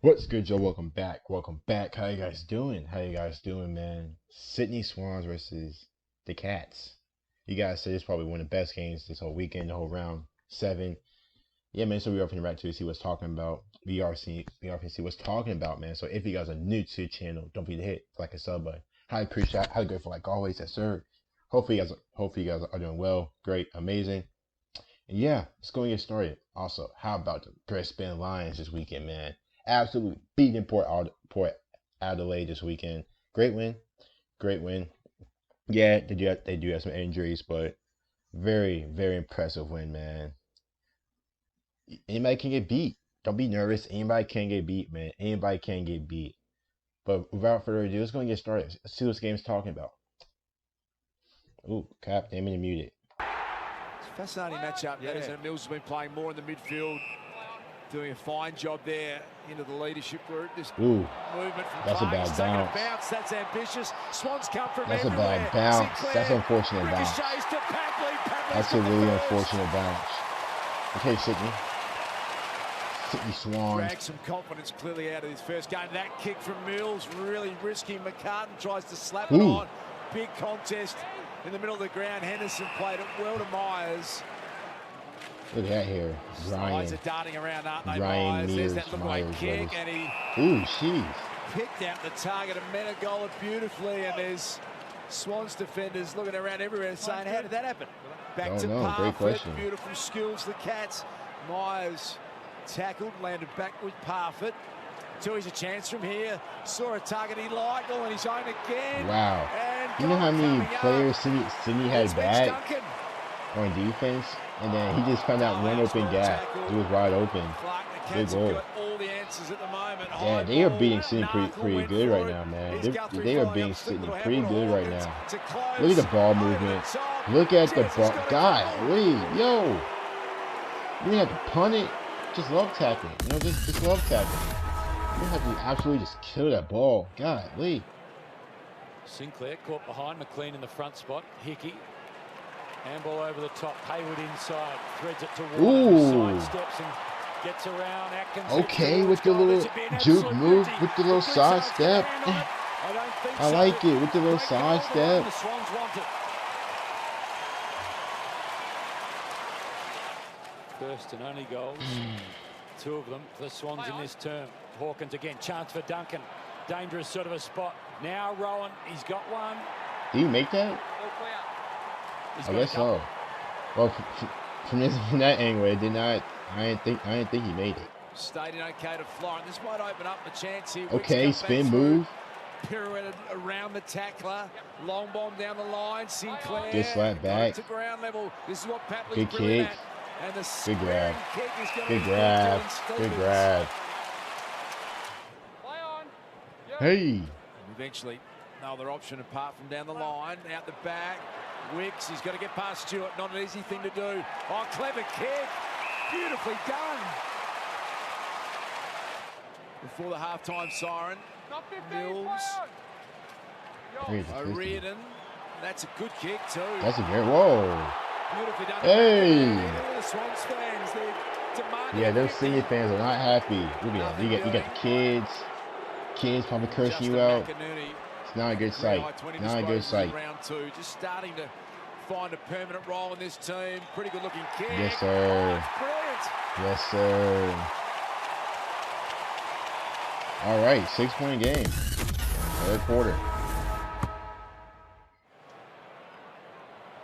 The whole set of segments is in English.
What's good, Joe? Welcome back. Welcome back. How you guys doing? Man? Sydney Swans versus the Cats. You guys say this is probably one of the best games this whole weekend, the whole round 7. Yeah, man. So we are finna back to see what's talking about. We are finna see what's talking about, man. So if you guys are new to the channel, don't forget to hit like and sub button. Highly appreciate. Highly grateful, like always. Yes, sir. Hopefully you guys are doing well, great, amazing. And yeah, let's go and get started. Also, how about the Brisbane Lions this weekend, man? Absolutely beating Port Adelaide this weekend. Great win. Great win. Yeah, they do have some injuries, but very, very impressive win, man. Anybody can get beat. Don't be nervous. Anybody can get beat, man. Anybody can get beat. But without further ado, let's go and get started. Let's see what this game's talking about. Ooh, Cap, damn it, muted. It's a fascinating matchup, yeah. Isn't it? Mills has been playing more in the midfield, doing a fine job there into the leadership group. This movement from that's a bad bounce. That's ambitious. Swans come from That's everywhere. A bad bounce. Sinclair, that's unfortunate bounce. That's a really unfortunate bounce. Okay, Sydney Swans. Dragged some confidence clearly out of his first game. That kick from Mills, really risky. McCartan tries to slap it on. Big contest in the middle of the ground. Henderson played it well to Myers. Look at that here. Eyes are darting around, aren't they, Ryan Myers? There's that look-away kick, and he picked out the target of Menegola beautifully, and there's Swans defenders looking around everywhere saying, how did that happen? Back to Parfitt, beautiful skills, the Cats. Myers tackled, landed back with Parfitt. Tui's a chance from here. Saw a target he liked, and he's own again. Wow. You know how many players Sydney had back on defense? And then he just found out one open gap. It was wide open. Big goal. Yeah, they are beating Sydney pretty good right now, man. They are beating Sydney pretty good right now. Look at the ball movement. Look at the ball. Golly, yo. You didn't have to punt it. Just love tackling. You know, just love tackling. You don't have to absolutely just kill that ball. Golly. Sinclair caught behind McLean in the front spot. Hickey. Handball over the top. Hayward inside. Threads it to Warner. Side steps and gets around. Atkins. Okay, with the little juke move, with the little side step. I like it with the little side step. The Swans want it. First and only goals. 2 of them for the Swans in this term. Hawkins again. Chance for Duncan. Dangerous sort of a spot. Now Rowan. He's got one. Did he make that? I guess so. Well, from that angle, it did not. I didn't think he made it. Stayed in okay to Florent. This might open up a chance here. Okay, spin move. Pirouetted around the tackler. Long bomb down the line. Sinclair. Good slap back. To ground level. This is what Papley's good kick. And the good grab. Kick is good grab. Good grab. Hey. Eventually, no other option apart from down the line. Out the back. Wicks, he's got to get past Stewart. Not an easy thing to do. Oh, clever kick. Beautifully done. Before the halftime siren, Mills. O'Riordan. That's a good kick too. That's a great. Whoa. Beautifully done. Hey. The Swans fans, yeah, those senior fans are not happy. You got the kids. Kids probably cursing you out. It's not a good sight. Not a good sight. Round 2, just starting to find a permanent role in this team. Pretty good looking kick. Yes, sir. Brilliant. Yes, sir. All right, 6-point game. 3rd quarter.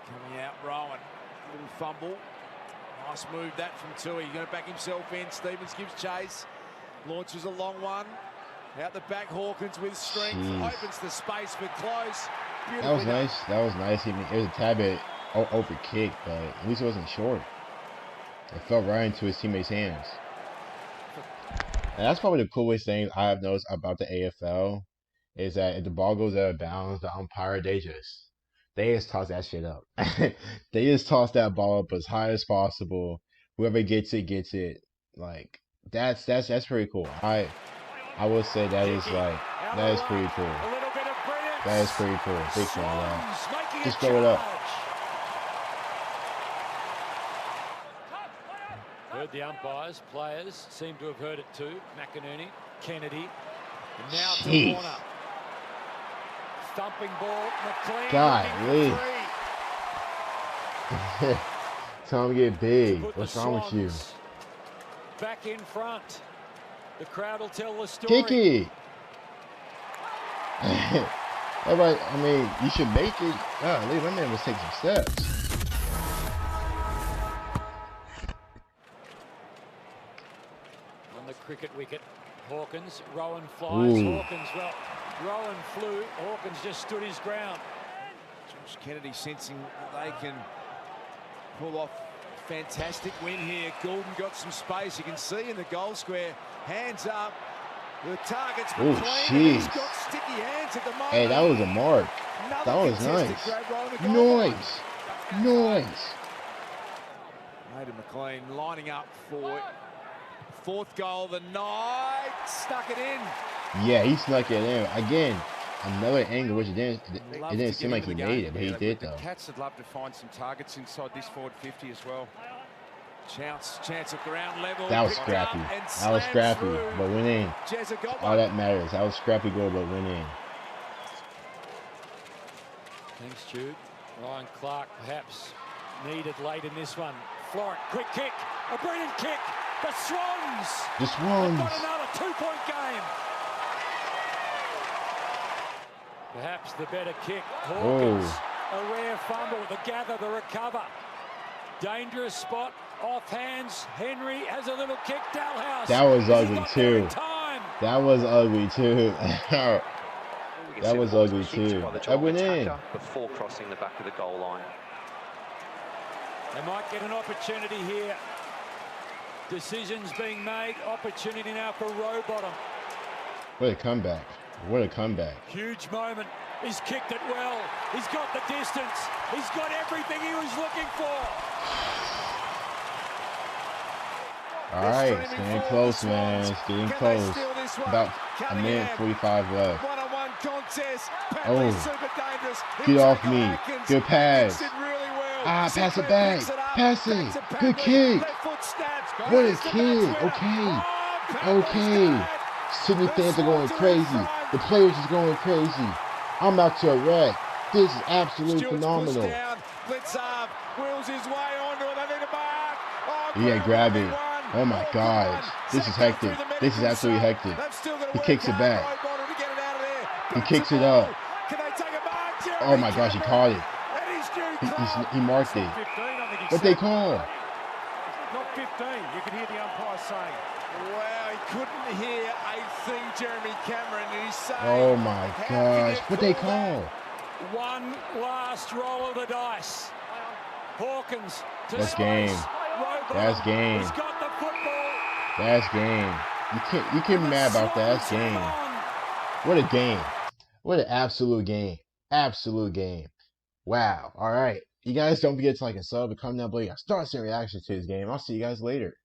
Coming out, Rowan. Little fumble. Nice move that from Tui. He's going to back himself in. Stevens gives chase. Launches a long one. Out the back, Hawkins with strength. Opens the space for close. That was nice. That was nice. It was a tad bit over kick, but at least it wasn't short. It fell right into his teammate's hands. And that's probably the coolest thing I've noticed about the AFL is that if the ball goes out of bounds, the umpire, they just toss that shit up. They just toss that ball up as high as possible. Whoever gets it, gets it. Like that's pretty cool. I will say that is pretty cool. That is pretty cool. Big fan of that. Just throw it up. Heard the umpires, players seem to have heard it too. McInerney Kennedy. And now to Jeez. Warner. Thumping ball. McLean. Golly. Time to get big. What's wrong with you? Back in front. The crowd will tell the story. Kick it. Everybody, I mean, you should make it. Golly, my man was taking some steps. On the cricket wicket, Hawkins. Rowan flies. Ooh. Hawkins, well, Rowan flew. Hawkins just stood his ground. George Kennedy sensing that they can pull off a fantastic win here. Goulden got some space. You can see in the goal square. Hands up. The target's been clean. He's got sticky hands at the moment. Hey, that was a mark. That was nice. Noise. Hayden McLean lining up for fourth goal of the night. Stuck it in. Yeah, he snuck it in. Again, another angle which it didn't seem like he made it, but he did though. The Cats would love to find some targets inside this forward 50 as well. Chance at ground level. That was scrappy. That was scrappy, but went in. All that matters. That was scrappy goal, but went in. Thanks, Jude. Ryan Clark perhaps needed late in this one. Florent, quick kick. A brilliant kick. The Swans. The Swans. Got another 2-point game. Perhaps the better kick. Hawkins. A rare fumble. The gather, the recover. Dangerous spot. Off hands. Henry has a little kick. Dalhouse. That was ugly too. That was ugly too. That was ugly too. I went in before crossing the back of the goal line. They might get an opportunity here. Decisions being made. Opportunity now for Rowbottom. What a comeback. What a comeback. Huge moment. He's kicked it well. He's got the distance. He's got everything he was looking for. All right, it's getting close, man. It's getting close. About a minute and 45 left. Oh, get off me. Good pass. Pass it back. Pass it. Good kick. What a kick. Okay. Sydney fans are going crazy. The players is going crazy. I'm out to a wreck. This is absolutely phenomenal. Yeah, grab it. Oh my gosh. This is hectic. This is absolutely hectic. He kicks it back. He kicks it up. Oh my gosh, he caught it. He marked it. What they call? Not 15. You can hear the umpire saying. Wow, he couldn't hear eighth thing Jeremy Cameron, and he's saying. Oh my gosh, what they call? One last roll of the dice. Hawkins to That's game. That's game. He's got the football. That's game. You can't be mad about that. That's game. What a game. What an absolute game. Absolute game. Wow. All right. You guys don't forget to like and sub and comment down below. Start seeing reactions to this game. I'll see you guys later.